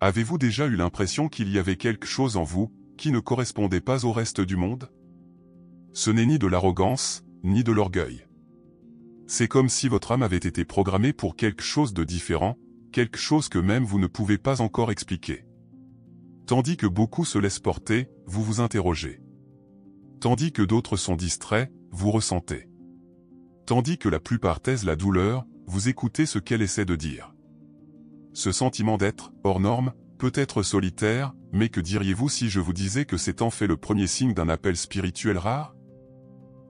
Avez-vous déjà eu l'impression qu'il y avait quelque chose en vous qui ne correspondait pas au reste du monde? Ce n'est ni de l'arrogance, ni de l'orgueil. C'est comme si votre âme avait été programmée pour quelque chose de différent, quelque chose que même vous ne pouvez pas encore expliquer. Tandis que beaucoup se laissent porter, vous vous interrogez. Tandis que d'autres sont distraits, vous ressentez. Tandis que la plupart taisent la douleur, vous écoutez ce qu'elle essaie de dire. Ce sentiment d'être, hors norme, peut être solitaire, mais que diriez-vous si je vous disais que c'est en fait le premier signe d'un appel spirituel rare?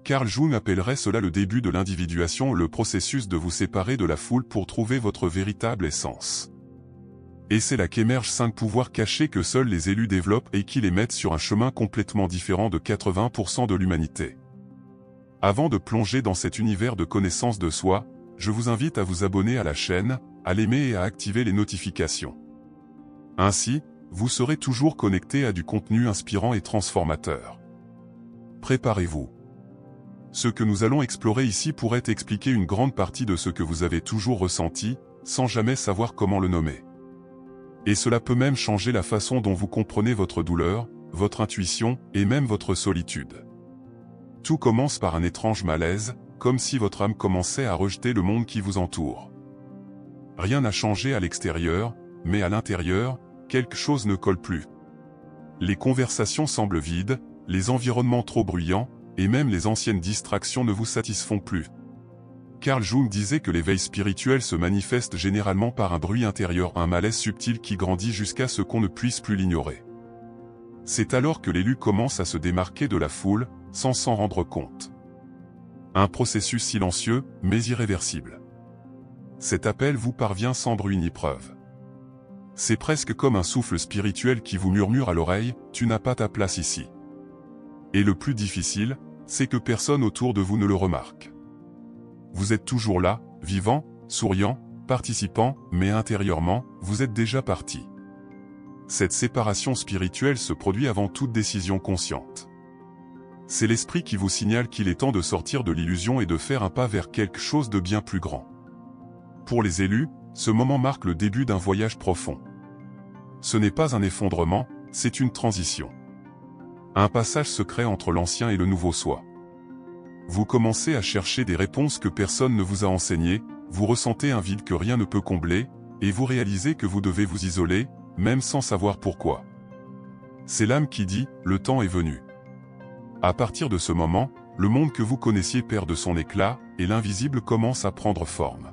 Carl Jung appellerait cela le début de l'individuation, le processus de vous séparer de la foule pour trouver votre véritable essence. Et c'est là qu'émergent 5 pouvoirs cachés que seuls les élus développent et qui les mettent sur un chemin complètement différent de 80% de l'humanité. Avant de plonger dans cet univers de connaissance de soi, je vous invite à vous abonner à la chaîne, à l'aimer et à activer les notifications. Ainsi, vous serez toujours connecté à du contenu inspirant et transformateur. Préparez-vous. Ce que nous allons explorer ici pourrait expliquer une grande partie de ce que vous avez toujours ressenti, sans jamais savoir comment le nommer. Et cela peut même changer la façon dont vous comprenez votre douleur, votre intuition, et même votre solitude. Tout commence par un étrange malaise, comme si votre âme commençait à rejeter le monde qui vous entoure. Rien n'a changé à l'extérieur, mais à l'intérieur, quelque chose ne colle plus. Les conversations semblent vides, les environnements trop bruyants, et même les anciennes distractions ne vous satisfont plus. Carl Jung disait que l'éveil spirituel se manifeste généralement par un bruit intérieur, un malaise subtil qui grandit jusqu'à ce qu'on ne puisse plus l'ignorer. C'est alors que l'élu commence à se démarquer de la foule, sans s'en rendre compte. Un processus silencieux, mais irréversible. Cet appel vous parvient sans bruit ni preuve. C'est presque comme un souffle spirituel qui vous murmure à l'oreille, « Tu n'as pas ta place ici ». Et le plus difficile, c'est que personne autour de vous ne le remarque. Vous êtes toujours là, vivant, souriant, participant, mais intérieurement, vous êtes déjà parti. Cette séparation spirituelle se produit avant toute décision consciente. C'est l'esprit qui vous signale qu'il est temps de sortir de l'illusion et de faire un pas vers quelque chose de bien plus grand. Pour les élus, ce moment marque le début d'un voyage profond. Ce n'est pas un effondrement, c'est une transition. Un passage secret entre l'ancien et le nouveau soi. Vous commencez à chercher des réponses que personne ne vous a enseignées, vous ressentez un vide que rien ne peut combler, et vous réalisez que vous devez vous isoler, même sans savoir pourquoi. C'est l'âme qui dit, le temps est venu. À partir de ce moment, le monde que vous connaissiez perd de son éclat, et l'invisible commence à prendre forme.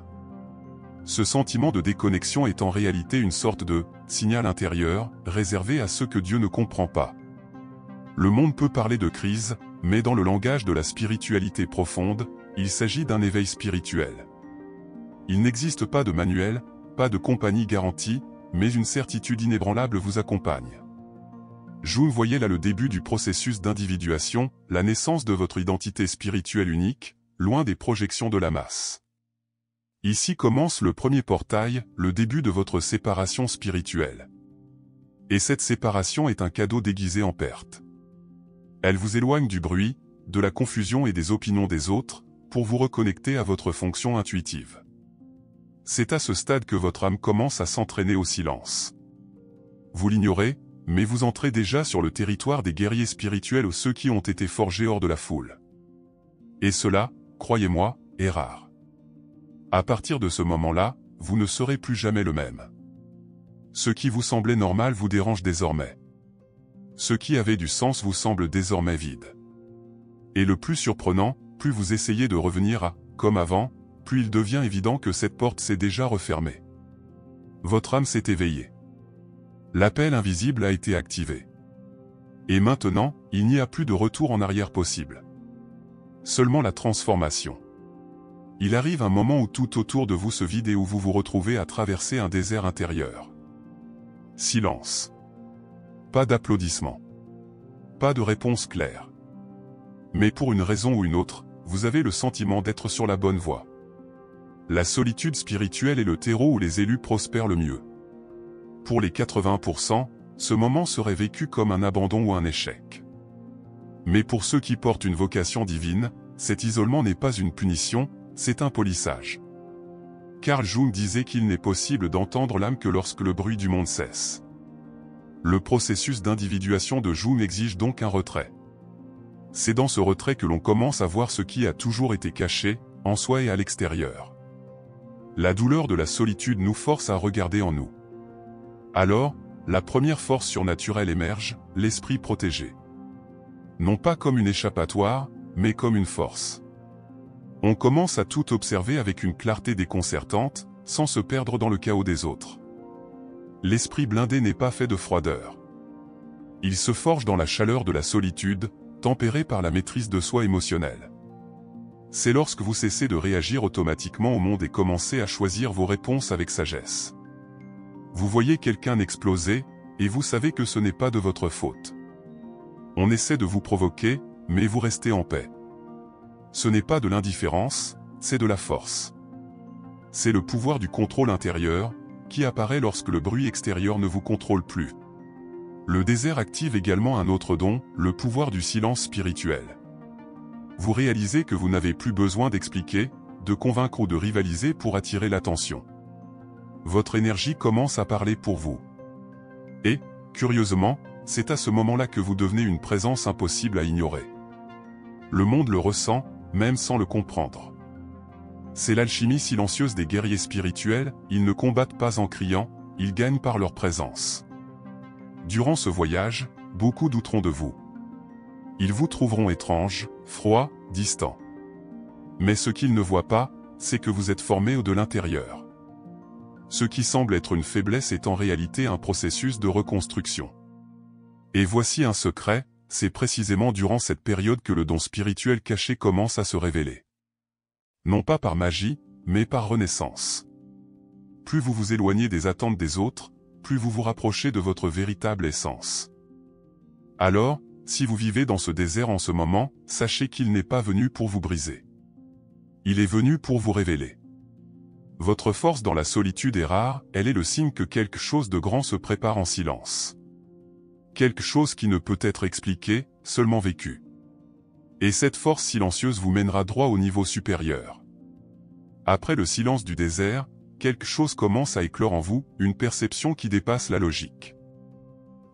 Ce sentiment de déconnexion est en réalité une sorte de signal intérieur, réservé à ceux que Dieu ne comprend pas. Le monde peut parler de crise, mais dans le langage de la spiritualité profonde, il s'agit d'un éveil spirituel. Il n'existe pas de manuel, pas de compagnie garantie, mais une certitude inébranlable vous accompagne. Jung voyait là le début du processus d'individuation, la naissance de votre identité spirituelle unique, loin des projections de la masse. Ici commence le premier portail, le début de votre séparation spirituelle. Et cette séparation est un cadeau déguisé en perte. Elle vous éloigne du bruit, de la confusion et des opinions des autres, pour vous reconnecter à votre fonction intuitive. C'est à ce stade que votre âme commence à s'entraîner au silence. Vous l'ignorez, mais vous entrez déjà sur le territoire des guerriers spirituels ou ceux qui ont été forgés hors de la foule. Et cela, croyez-moi, est rare. À partir de ce moment-là, vous ne serez plus jamais le même. Ce qui vous semblait normal vous dérange désormais. Ce qui avait du sens vous semble désormais vide. Et le plus surprenant, plus vous essayez de revenir à « comme avant », plus il devient évident que cette porte s'est déjà refermée. Votre âme s'est éveillée. L'appel invisible a été activé. Et maintenant, il n'y a plus de retour en arrière possible. Seulement la transformation. Il arrive un moment où tout autour de vous se vide et où vous vous retrouvez à traverser un désert intérieur. Silence. Pas d'applaudissements. Pas de réponse claire. Mais pour une raison ou une autre, vous avez le sentiment d'être sur la bonne voie. La solitude spirituelle est le terreau où les élus prospèrent le mieux. Pour les 80%, ce moment serait vécu comme un abandon ou un échec. Mais pour ceux qui portent une vocation divine, cet isolement n'est pas une punition, c'est un polissage. Carl Jung disait qu'il n'est possible d'entendre l'âme que lorsque le bruit du monde cesse. Le processus d'individuation de Jung exige donc un retrait. C'est dans ce retrait que l'on commence à voir ce qui a toujours été caché, en soi et à l'extérieur. La douleur de la solitude nous force à regarder en nous. Alors, la première force surnaturelle émerge, l'esprit protégé. Non pas comme une échappatoire, mais comme une force. On commence à tout observer avec une clarté déconcertante, sans se perdre dans le chaos des autres. L'esprit blindé n'est pas fait de froideur. Il se forge dans la chaleur de la solitude, tempéré par la maîtrise de soi émotionnelle. C'est lorsque vous cessez de réagir automatiquement au monde et commencez à choisir vos réponses avec sagesse. Vous voyez quelqu'un exploser, et vous savez que ce n'est pas de votre faute. On essaie de vous provoquer, mais vous restez en paix. Ce n'est pas de l'indifférence, c'est de la force. C'est le pouvoir du contrôle intérieur, qui apparaît lorsque le bruit extérieur ne vous contrôle plus. Le désert active également un autre don, le pouvoir du silence spirituel. Vous réalisez que vous n'avez plus besoin d'expliquer, de convaincre ou de rivaliser pour attirer l'attention. Votre énergie commence à parler pour vous. Et, curieusement, c'est à ce moment-là que vous devenez une présence impossible à ignorer. Le monde le ressent, même sans le comprendre. C'est l'alchimie silencieuse des guerriers spirituels, ils ne combattent pas en criant, ils gagnent par leur présence. Durant ce voyage, beaucoup douteront de vous. Ils vous trouveront étrange, froid, distant. Mais ce qu'ils ne voient pas, c'est que vous êtes formé de l'intérieur. Ce qui semble être une faiblesse est en réalité un processus de reconstruction. Et voici un secret, c'est précisément durant cette période que le don spirituel caché commence à se révéler. Non pas par magie, mais par renaissance. Plus vous vous éloignez des attentes des autres, plus vous vous rapprochez de votre véritable essence. Alors, si vous vivez dans ce désert en ce moment, sachez qu'il n'est pas venu pour vous briser. Il est venu pour vous révéler. Votre force dans la solitude est rare, elle est le signe que quelque chose de grand se prépare en silence. Quelque chose qui ne peut être expliqué, seulement vécu. Et cette force silencieuse vous mènera droit au niveau supérieur. Après le silence du désert, quelque chose commence à éclore en vous, une perception qui dépasse la logique.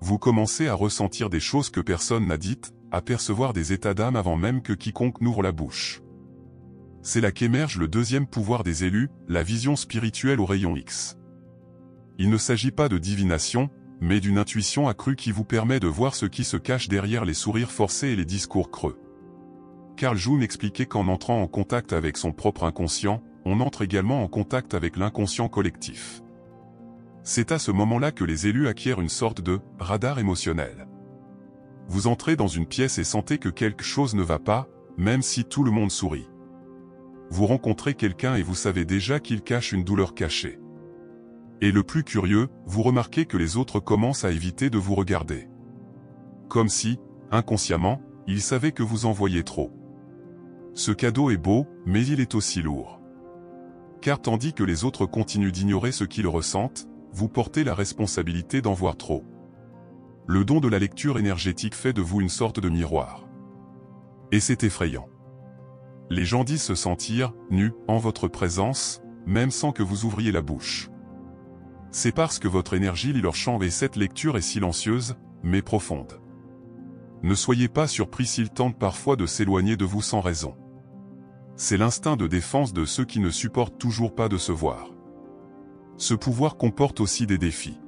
Vous commencez à ressentir des choses que personne n'a dites, à percevoir des états d'âme avant même que quiconque n'ouvre la bouche. C'est là qu'émerge le deuxième pouvoir des élus, la vision spirituelle au rayon X. Il ne s'agit pas de divination, mais d'une intuition accrue qui vous permet de voir ce qui se cache derrière les sourires forcés et les discours creux. Carl Jung expliquait qu'en entrant en contact avec son propre inconscient, on entre également en contact avec l'inconscient collectif. C'est à ce moment-là que les élus acquièrent une sorte de « radar émotionnel ». Vous entrez dans une pièce et sentez que quelque chose ne va pas, même si tout le monde sourit. Vous rencontrez quelqu'un et vous savez déjà qu'il cache une douleur cachée. Et le plus curieux, vous remarquez que les autres commencent à éviter de vous regarder. Comme si, inconsciemment, ils savaient que vous en voyiez trop. Ce cadeau est beau, mais il est aussi lourd. Car tandis que les autres continuent d'ignorer ce qu'ils ressentent, vous portez la responsabilité d'en voir trop. Le don de la lecture énergétique fait de vous une sorte de miroir. Et c'est effrayant. Les gens disent se sentir nus en votre présence, même sans que vous ouvriez la bouche. C'est parce que votre énergie lit leur champ et cette lecture est silencieuse, mais profonde. Ne soyez pas surpris s'ils tentent parfois de s'éloigner de vous sans raison. C'est l'instinct de défense de ceux qui ne supportent toujours pas de se voir. Ce pouvoir comporte aussi des défis.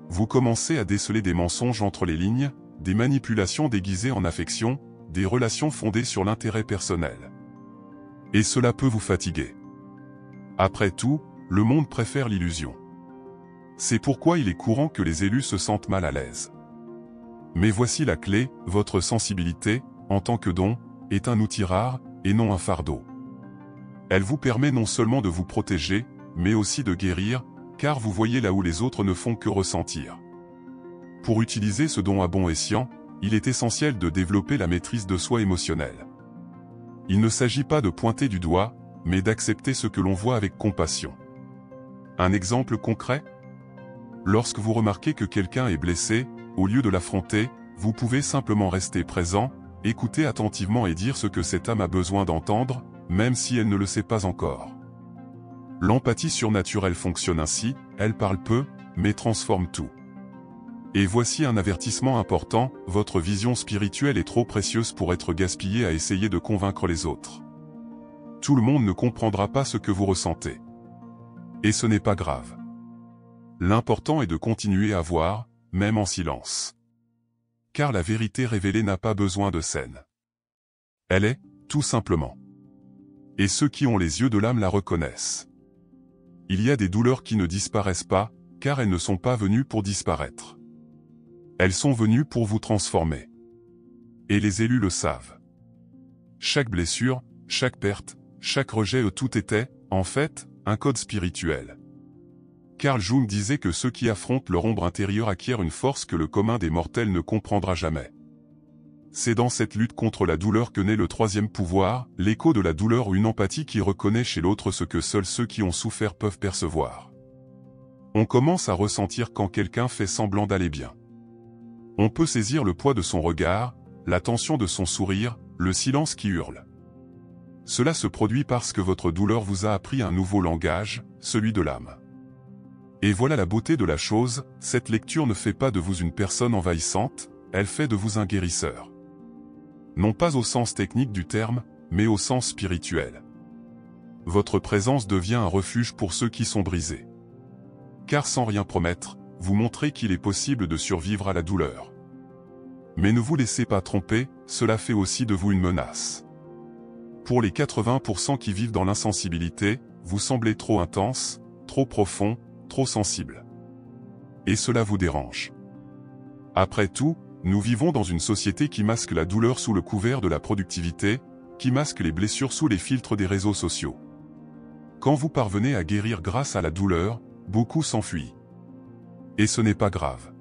Vous commencez à déceler des mensonges entre les lignes, des manipulations déguisées en affection, des relations fondées sur l'intérêt personnel. Et cela peut vous fatiguer. Après tout, le monde préfère l'illusion. C'est pourquoi il est courant que les élus se sentent mal à l'aise. Mais voici la clé, votre sensibilité, en tant que don, est un outil rare, et non un fardeau. Elle vous permet non seulement de vous protéger, mais aussi de guérir, car vous voyez là où les autres ne font que ressentir. Pour utiliser ce don à bon escient, il est essentiel de développer la maîtrise de soi émotionnelle. Il ne s'agit pas de pointer du doigt, mais d'accepter ce que l'on voit avec compassion. Un exemple concret ? Lorsque vous remarquez que quelqu'un est blessé, au lieu de l'affronter, vous pouvez simplement rester présent, écouter attentivement et dire ce que cette âme a besoin d'entendre, même si elle ne le sait pas encore. L'empathie surnaturelle fonctionne ainsi, elle parle peu, mais transforme tout. Et voici un avertissement important, votre vision spirituelle est trop précieuse pour être gaspillée à essayer de convaincre les autres. Tout le monde ne comprendra pas ce que vous ressentez. Et ce n'est pas grave. L'important est de continuer à voir, même en silence. Car la vérité révélée n'a pas besoin de scène. Elle est, tout simplement. Et ceux qui ont les yeux de l'âme la reconnaissent. Il y a des douleurs qui ne disparaissent pas, car elles ne sont pas venues pour disparaître. Elles sont venues pour vous transformer. Et les élus le savent. Chaque blessure, chaque perte, chaque rejet, tout était, en fait, un code spirituel. Carl Jung disait que ceux qui affrontent leur ombre intérieure acquièrent une force que le commun des mortels ne comprendra jamais. C'est dans cette lutte contre la douleur que naît le troisième pouvoir, l'écho de la douleur ou une empathie qui reconnaît chez l'autre ce que seuls ceux qui ont souffert peuvent percevoir. On commence à ressentir quand quelqu'un fait semblant d'aller bien. On peut saisir le poids de son regard, la tension de son sourire, le silence qui hurle. Cela se produit parce que votre douleur vous a appris un nouveau langage, celui de l'âme. Et voilà la beauté de la chose, cette lecture ne fait pas de vous une personne envahissante, elle fait de vous un guérisseur. Non pas au sens technique du terme, mais au sens spirituel. Votre présence devient un refuge pour ceux qui sont brisés. Car sans rien promettre, vous montrez qu'il est possible de survivre à la douleur. Mais ne vous laissez pas tromper, cela fait aussi de vous une menace. Pour les 80% qui vivent dans l'insensibilité, vous semblez trop intense, trop profond, trop sensible. Et cela vous dérange. Après tout, nous vivons dans une société qui masque la douleur sous le couvert de la productivité, qui masque les blessures sous les filtres des réseaux sociaux. Quand vous parvenez à guérir grâce à la douleur, beaucoup s'enfuient. Et ce n'est pas grave.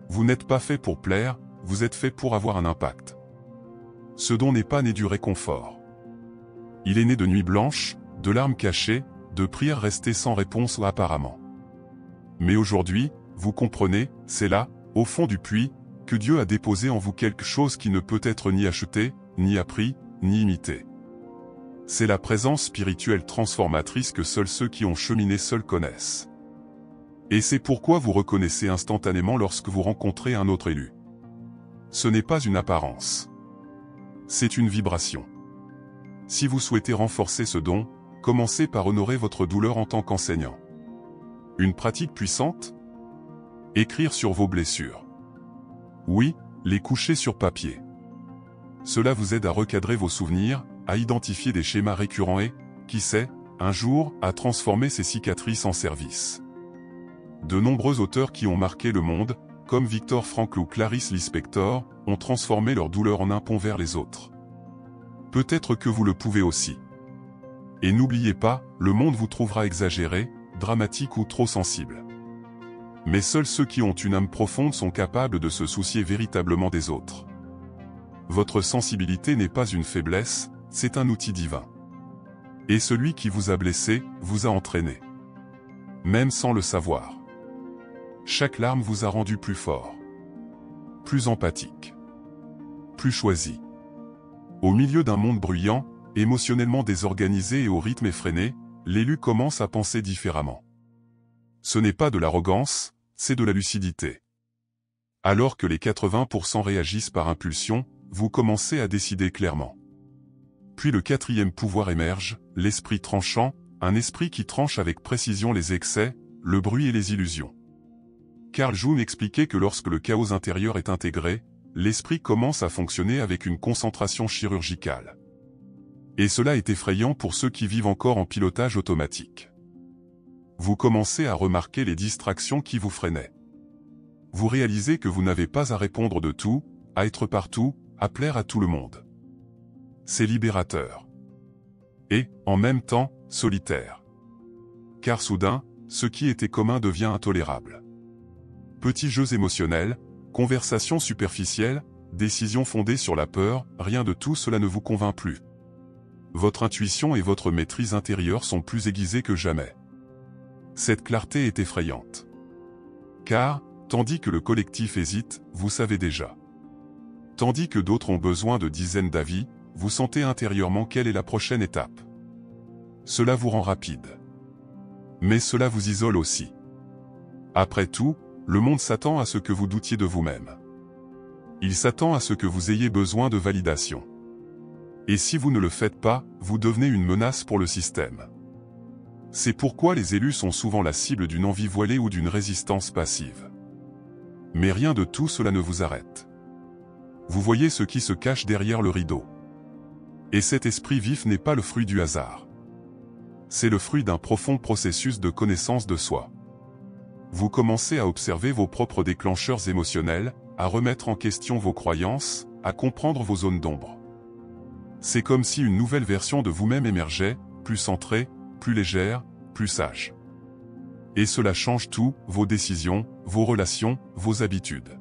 Vous n'êtes pas fait pour plaire, vous êtes fait pour avoir un impact. Ce don n'est pas né du réconfort. Il est né de nuits blanches, de larmes cachées, de prières restées sans réponse apparemment. Mais aujourd'hui, vous comprenez, c'est là, au fond du puits, que Dieu a déposé en vous quelque chose qui ne peut être ni acheté, ni appris, ni imité. C'est la présence spirituelle transformatrice que seuls ceux qui ont cheminé seuls connaissent. Et c'est pourquoi vous reconnaissez instantanément lorsque vous rencontrez un autre élu. Ce n'est pas une apparence. C'est une vibration. Si vous souhaitez renforcer ce don, commencez par honorer votre douleur en tant qu'enseignant. Une pratique puissante ? Écrire sur vos blessures. Oui, les coucher sur papier. Cela vous aide à recadrer vos souvenirs, à identifier des schémas récurrents et, qui sait, un jour, à transformer ces cicatrices en service. De nombreux auteurs qui ont marqué le monde, comme Viktor Frankl ou Clarice Lispector, ont transformé leur douleur en un pont vers les autres. Peut-être que vous le pouvez aussi. Et n'oubliez pas, le monde vous trouvera exagéré, dramatique ou trop sensible. Mais seuls ceux qui ont une âme profonde sont capables de se soucier véritablement des autres. Votre sensibilité n'est pas une faiblesse, c'est un outil divin. Et celui qui vous a blessé, vous a entraîné. Même sans le savoir. Chaque larme vous a rendu plus fort. Plus empathique. Plus choisi. Au milieu d'un monde bruyant, émotionnellement désorganisé et au rythme effréné, l'élu commence à penser différemment. Ce n'est pas de l'arrogance, c'est de la lucidité. Alors que les 80% réagissent par impulsion, vous commencez à décider clairement. Puis le quatrième pouvoir émerge, l'esprit tranchant, un esprit qui tranche avec précision les excès, le bruit et les illusions. Carl Jung expliquait que lorsque le chaos intérieur est intégré, l'esprit commence à fonctionner avec une concentration chirurgicale. Et cela est effrayant pour ceux qui vivent encore en pilotage automatique. Vous commencez à remarquer les distractions qui vous freinaient. Vous réalisez que vous n'avez pas à répondre de tout, à être partout, à plaire à tout le monde. C'est libérateur. Et, en même temps, solitaire. Car soudain, ce qui était commun devient intolérable. Petits jeux émotionnels, conversations superficielles, décisions fondées sur la peur, rien de tout cela ne vous convainc plus. Votre intuition et votre maîtrise intérieure sont plus aiguisées que jamais. Cette clarté est effrayante. Car, tandis que le collectif hésite, vous savez déjà. Tandis que d'autres ont besoin de dizaines d'avis, vous sentez intérieurement quelle est la prochaine étape. Cela vous rend rapide. Mais cela vous isole aussi. Après tout, Le monde s'attend à ce que vous doutiez de vous-même. Il s'attend à ce que vous ayez besoin de validation. Et si vous ne le faites pas, vous devenez une menace pour le système. C'est pourquoi les élus sont souvent la cible d'une envie voilée ou d'une résistance passive. Mais rien de tout cela ne vous arrête. Vous voyez ce qui se cache derrière le rideau. Et cet esprit vif n'est pas le fruit du hasard. C'est le fruit d'un profond processus de connaissance de soi. Vous commencez à observer vos propres déclencheurs émotionnels, à remettre en question vos croyances, à comprendre vos zones d'ombre. C'est comme si une nouvelle version de vous-même émergeait, plus centrée, plus légère, plus sage. Et cela change tout, vos décisions, vos relations, vos habitudes.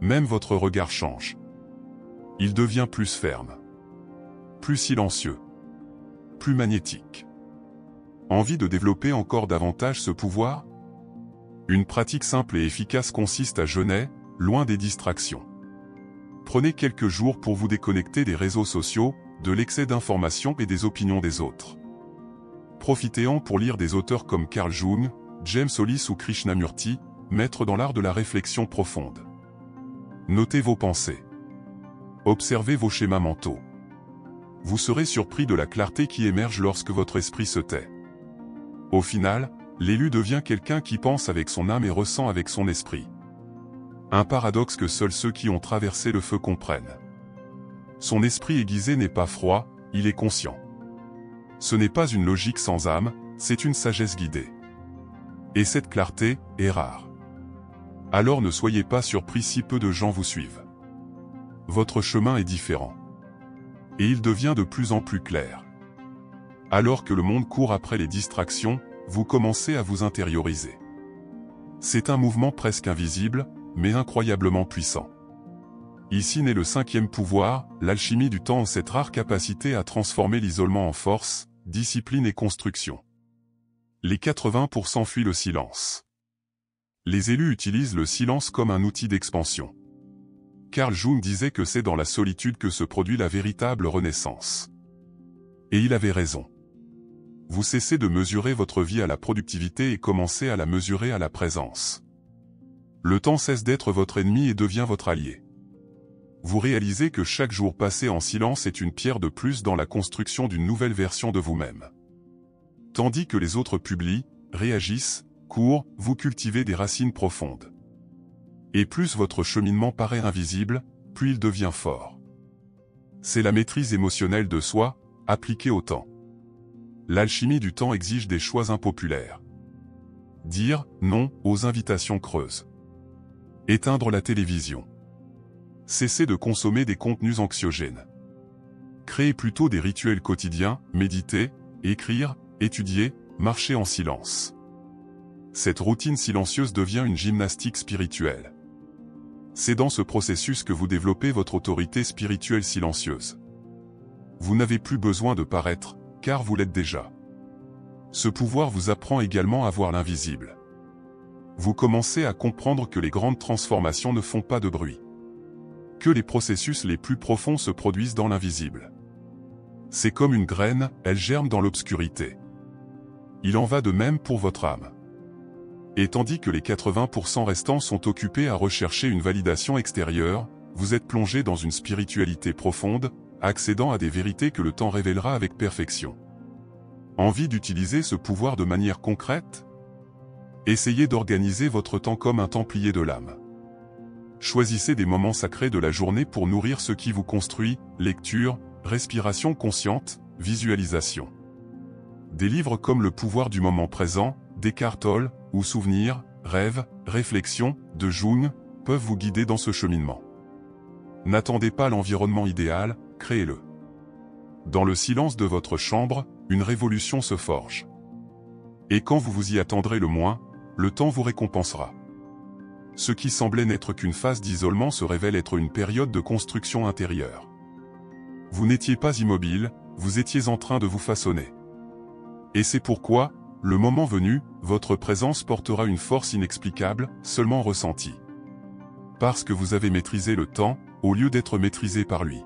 Même votre regard change. Il devient plus ferme, plus silencieux, plus magnétique. Envie de développer encore davantage ce pouvoir? Une pratique simple et efficace consiste à jeûner, loin des distractions. Prenez quelques jours pour vous déconnecter des réseaux sociaux, de l'excès d'informations et des opinions des autres. Profitez-en pour lire des auteurs comme Carl Jung, James Hollis ou Krishnamurti, maîtres dans l'art de la réflexion profonde. Notez vos pensées. Observez vos schémas mentaux. Vous serez surpris de la clarté qui émerge lorsque votre esprit se tait. Au final, l'élu devient quelqu'un qui pense avec son âme et ressent avec son esprit. Un paradoxe que seuls ceux qui ont traversé le feu comprennent. Son esprit aiguisé n'est pas froid, il est conscient. Ce n'est pas une logique sans âme, c'est une sagesse guidée. Et cette clarté est rare. Alors ne soyez pas surpris si peu de gens vous suivent. Votre chemin est différent. Et il devient de plus en plus clair. Alors que le monde court après les distractions, vous commencez à vous intérioriser. C'est un mouvement presque invisible, mais incroyablement puissant. Ici naît le 5e pouvoir, l'alchimie du temps, cette rare capacité à transformer l'isolement en force, discipline et construction. Les 80% fuient le silence. Les élus utilisent le silence comme un outil d'expansion. Carl Jung disait que c'est dans la solitude que se produit la véritable renaissance. Et il avait raison. Vous cessez de mesurer votre vie à la productivité et commencez à la mesurer à la présence. Le temps cesse d'être votre ennemi et devient votre allié. Vous réalisez que chaque jour passé en silence est une pierre de plus dans la construction d'une nouvelle version de vous-même. Tandis que les autres publient, réagissent, courent, vous cultivez des racines profondes. Et plus votre cheminement paraît invisible, plus il devient fort. C'est la maîtrise émotionnelle de soi, appliquée au temps. L'alchimie du temps exige des choix impopulaires. Dire non aux invitations creuses. Éteindre la télévision. Cesser de consommer des contenus anxiogènes. Créer plutôt des rituels quotidiens, méditer, écrire, étudier, marcher en silence. Cette routine silencieuse devient une gymnastique spirituelle. C'est dans ce processus que vous développez votre autorité spirituelle silencieuse. Vous n'avez plus besoin de paraître, car vous l'êtes déjà. Ce pouvoir vous apprend également à voir l'invisible. Vous commencez à comprendre que les grandes transformations ne font pas de bruit. Que les processus les plus profonds se produisent dans l'invisible. C'est comme une graine, elle germe dans l'obscurité. Il en va de même pour votre âme. Et tandis que les 80% restants sont occupés à rechercher une validation extérieure, vous êtes plongé dans une spiritualité profonde, accédant à des vérités que le temps révélera avec perfection. Envie d'utiliser ce pouvoir de manière concrète? Essayez d'organiser votre temps comme un templier de l'âme. Choisissez des moments sacrés de la journée pour nourrir ce qui vous construit, lecture, respiration consciente, visualisation. Des livres comme Le pouvoir du moment présent, d'Eckhart Tolle, ou Souvenirs, Rêves, Réflexions, de Jung, peuvent vous guider dans ce cheminement. N'attendez pas l'environnement idéal, créez-le. Dans le silence de votre chambre, une révolution se forge. Et quand vous vous y attendrez le moins, le temps vous récompensera. Ce qui semblait n'être qu'une phase d'isolement se révèle être une période de construction intérieure. Vous n'étiez pas immobile, vous étiez en train de vous façonner. Et c'est pourquoi, le moment venu, votre présence portera une force inexplicable, seulement ressentie. Parce que vous avez maîtrisé le temps, au lieu d'être maîtrisé par lui.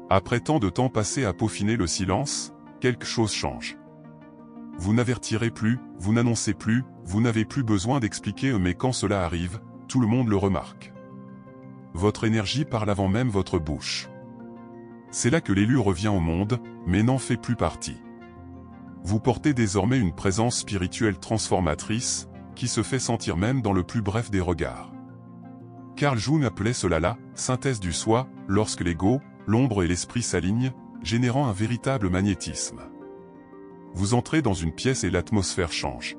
Après tant de temps passé à peaufiner le silence, quelque chose change. vous n'avertirez plus, vous n'annoncez plus, vous n'avez plus besoin d'expliquer mais quand cela arrive, tout le monde le remarque. Votre énergie parle avant même votre bouche. C'est là que l'élu revient au monde, mais n'en fait plus partie. Vous portez désormais une présence spirituelle transformatrice, qui se fait sentir même dans le plus bref des regards. Carl Jung appelait cela la synthèse du soi, lorsque l'ego, l'ombre et l'esprit s'alignent, générant un véritable magnétisme. Vous entrez dans une pièce et l'atmosphère change.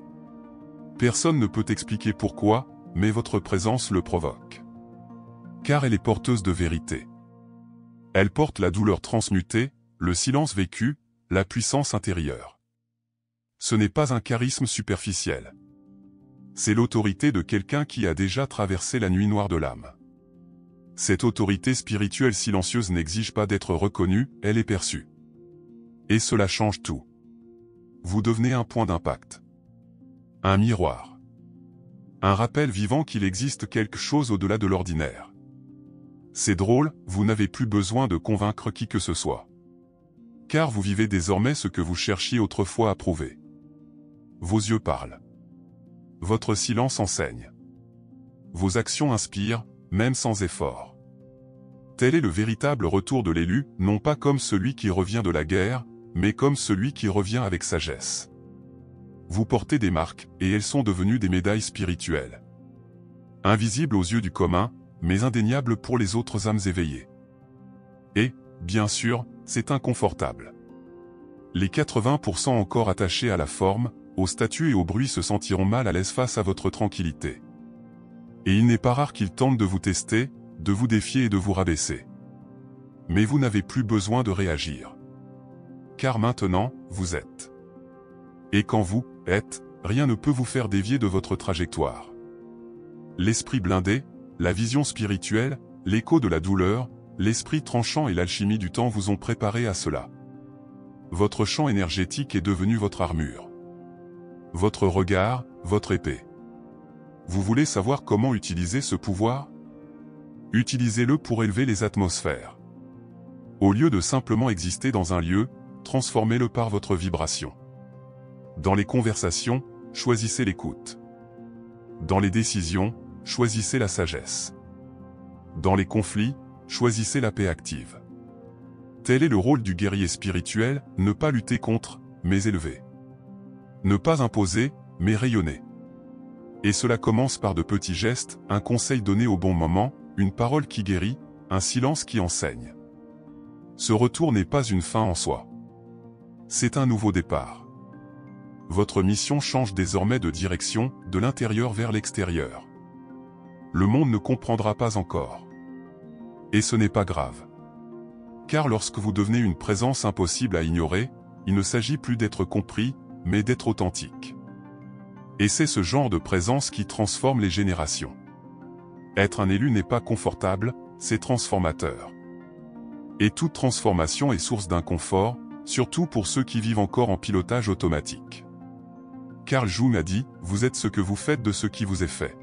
Personne ne peut expliquer pourquoi, mais votre présence le provoque. Car elle est porteuse de vérité. Elle porte la douleur transmutée, le silence vécu, la puissance intérieure. Ce n'est pas un charisme superficiel. C'est l'autorité de quelqu'un qui a déjà traversé la nuit noire de l'âme. Cette autorité spirituelle silencieuse n'exige pas d'être reconnue, elle est perçue. Et cela change tout. Vous devenez un point d'impact. Un miroir. Un rappel vivant qu'il existe quelque chose au-delà de l'ordinaire. C'est drôle, vous n'avez plus besoin de convaincre qui que ce soit. Car vous vivez désormais ce que vous cherchiez autrefois à prouver. Vos yeux parlent. Votre silence enseigne. Vos actions inspirent, même sans effort. Tel est le véritable retour de l'élu, non pas comme celui qui revient de la guerre, mais comme celui qui revient avec sagesse. Vous portez des marques, et elles sont devenues des médailles spirituelles. Invisibles aux yeux du commun, mais indéniables pour les autres âmes éveillées. Et, bien sûr, c'est inconfortable. Les 80% encore attachés à la forme, au statut et au bruit se sentiront mal à l'aise face à votre tranquillité. Et il n'est pas rare qu'ils tentent de vous tester, de vous défier et de vous rabaisser. Mais vous n'avez plus besoin de réagir. Car maintenant, vous êtes. Et quand vous êtes, rien ne peut vous faire dévier de votre trajectoire. L'esprit blindé, la vision spirituelle, l'écho de la douleur, l'esprit tranchant et l'alchimie du temps vous ont préparé à cela. Votre champ énergétique est devenu votre armure. Votre regard, votre épée. Vous voulez savoir comment utiliser ce pouvoir? Utilisez-le pour élever les atmosphères. Au lieu de simplement exister dans un lieu, transformez-le par votre vibration. Dans les conversations, choisissez l'écoute. Dans les décisions, choisissez la sagesse. Dans les conflits, choisissez la paix active. Tel est le rôle du guerrier spirituel, ne pas lutter contre, mais élever. Ne pas imposer, mais rayonner. Et cela commence par de petits gestes, un conseil donné au bon moment, une parole qui guérit, un silence qui enseigne. Ce retour n'est pas une fin en soi. C'est un nouveau départ. Votre mission change désormais de direction, de l'intérieur vers l'extérieur. Le monde ne comprendra pas encore. Et ce n'est pas grave. Car lorsque vous devenez une présence impossible à ignorer, il ne s'agit plus d'être compris, mais d'être authentique. Et c'est ce genre de présence qui transforme les générations. Être un élu n'est pas confortable, c'est transformateur. Et toute transformation est source d'inconfort, surtout pour ceux qui vivent encore en pilotage automatique. Carl Jung a dit, vous êtes ce que vous faites de ce qui vous est fait.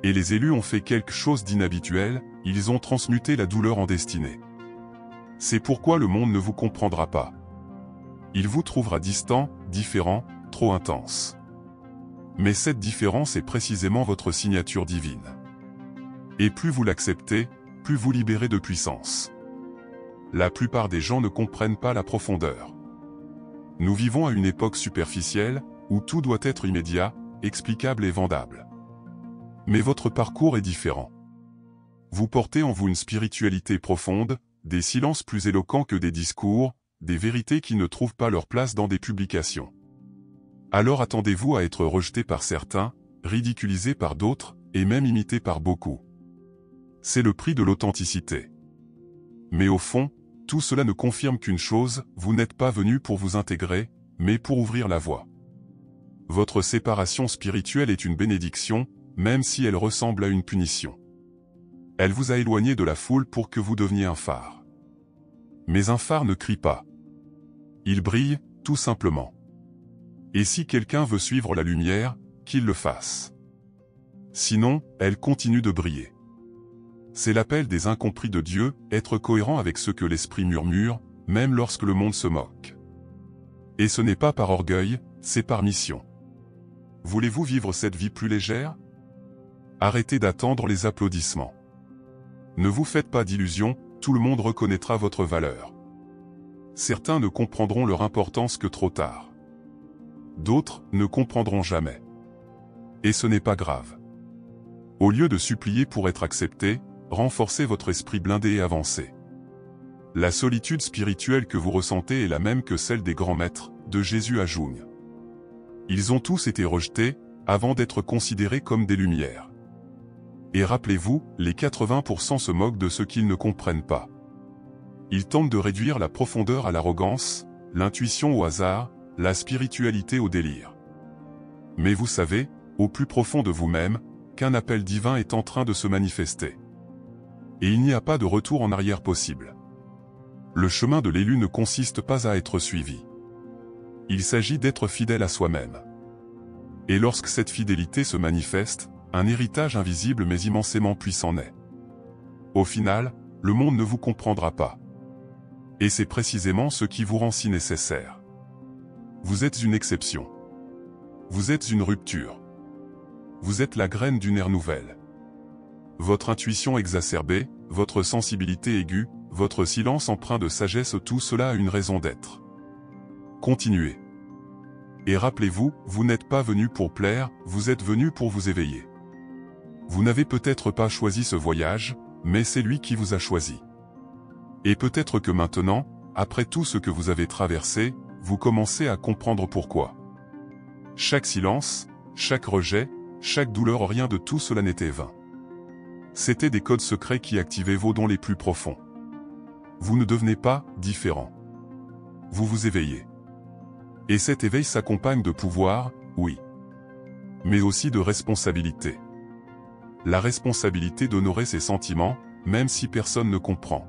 Et les élus ont fait quelque chose d'inhabituel, ils ont transmuté la douleur en destinée. C'est pourquoi le monde ne vous comprendra pas. Il vous trouvera distant, différent, trop intense. Mais cette différence est précisément votre signature divine. Et plus vous l'acceptez, plus vous libérez de puissance. La plupart des gens ne comprennent pas la profondeur. Nous vivons à une époque superficielle, où tout doit être immédiat, explicable et vendable. Mais votre parcours est différent. Vous portez en vous une spiritualité profonde, des silences plus éloquents que des discours, des vérités qui ne trouvent pas leur place dans des publications. Alors attendez-vous à être rejeté par certains, ridiculisé par d'autres, et même imité par beaucoup. C'est le prix de l'authenticité. Mais au fond, tout cela ne confirme qu'une chose, vous n'êtes pas venu pour vous intégrer, mais pour ouvrir la voie. Votre séparation spirituelle est une bénédiction, même si elle ressemble à une punition. Elle vous a éloigné de la foule pour que vous deveniez un phare. Mais un phare ne crie pas. Il brille, tout simplement. Et si quelqu'un veut suivre la lumière, qu'il le fasse. Sinon, elle continue de briller. C'est l'appel des incompris de Dieu, être cohérent avec ce que l'esprit murmure, même lorsque le monde se moque. Et ce n'est pas par orgueil, c'est par mission. Voulez-vous vivre cette vie plus légère? Arrêtez d'attendre les applaudissements. Ne vous faites pas d'illusions, tout le monde reconnaîtra votre valeur. Certains ne comprendront leur importance que trop tard. D'autres ne comprendront jamais. Et ce n'est pas grave. Au lieu de supplier pour être accepté, renforcez votre esprit blindé et avancez. La solitude spirituelle que vous ressentez est la même que celle des grands maîtres, de Jésus à Jung. Ils ont tous été rejetés, avant d'être considérés comme des lumières. Et rappelez-vous, les 80% se moquent de ce qu'ils ne comprennent pas. Ils tentent de réduire la profondeur à l'arrogance, l'intuition au hasard, la spiritualité au délire. Mais vous savez, au plus profond de vous-même, qu'un appel divin est en train de se manifester. Et il n'y a pas de retour en arrière possible. Le chemin de l'élu ne consiste pas à être suivi. Il s'agit d'être fidèle à soi-même. Et lorsque cette fidélité se manifeste, un héritage invisible mais immensément puissant naît. Au final, le monde ne vous comprendra pas. Et c'est précisément ce qui vous rend si nécessaire. Vous êtes une exception. Vous êtes une rupture. Vous êtes la graine d'une ère nouvelle. Votre intuition exacerbée, votre sensibilité aiguë, votre silence empreint de sagesse, tout cela a une raison d'être. Continuez. Et rappelez-vous, vous n'êtes pas venu pour plaire, vous êtes venu pour vous éveiller. Vous n'avez peut-être pas choisi ce voyage, mais c'est lui qui vous a choisi. Et peut-être que maintenant, après tout ce que vous avez traversé, vous commencez à comprendre pourquoi. Chaque silence, chaque rejet, chaque douleur, rien de tout cela n'était vain. C'étaient des codes secrets qui activaient vos dons les plus profonds. Vous ne devenez pas différent. Vous vous éveillez. Et cet éveil s'accompagne de pouvoir, oui. Mais aussi de responsabilité. La responsabilité d'honorer ses sentiments, même si personne ne comprend.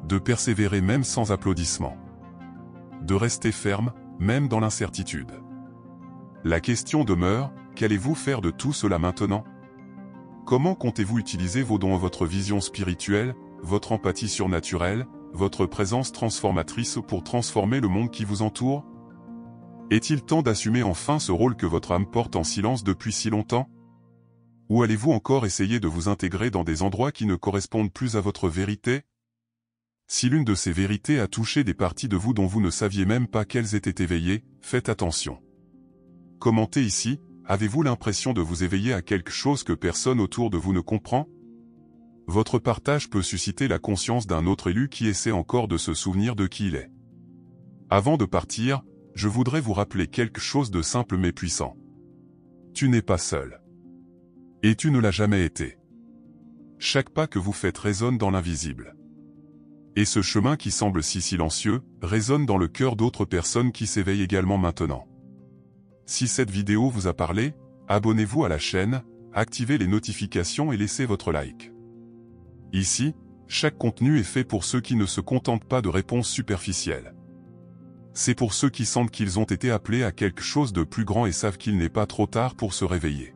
De persévérer même sans applaudissements. De rester ferme, même dans l'incertitude. La question demeure, qu'allez-vous faire de tout cela maintenant? Comment comptez-vous utiliser vos dons, votre vision spirituelle, votre empathie surnaturelle, votre présence transformatrice pour transformer le monde qui vous entoure? Est-il temps d'assumer enfin ce rôle que votre âme porte en silence depuis si longtemps? Ou allez-vous encore essayer de vous intégrer dans des endroits qui ne correspondent plus à votre vérité? Si l'une de ces vérités a touché des parties de vous dont vous ne saviez même pas qu'elles étaient éveillées, faites attention. Commentez ici, avez-vous l'impression de vous éveiller à quelque chose que personne autour de vous ne comprend? Votre partage peut susciter la conscience d'un autre élu qui essaie encore de se souvenir de qui il est. Avant de partir, je voudrais vous rappeler quelque chose de simple mais puissant. Tu n'es pas seul. Et tu ne l'as jamais été. Chaque pas que vous faites résonne dans l'invisible. Et ce chemin qui semble si silencieux, résonne dans le cœur d'autres personnes qui s'éveillent également maintenant. Si cette vidéo vous a parlé, abonnez-vous à la chaîne, activez les notifications et laissez votre like. Ici, chaque contenu est fait pour ceux qui ne se contentent pas de réponses superficielles. C'est pour ceux qui sentent qu'ils ont été appelés à quelque chose de plus grand et savent qu'il n'est pas trop tard pour se réveiller.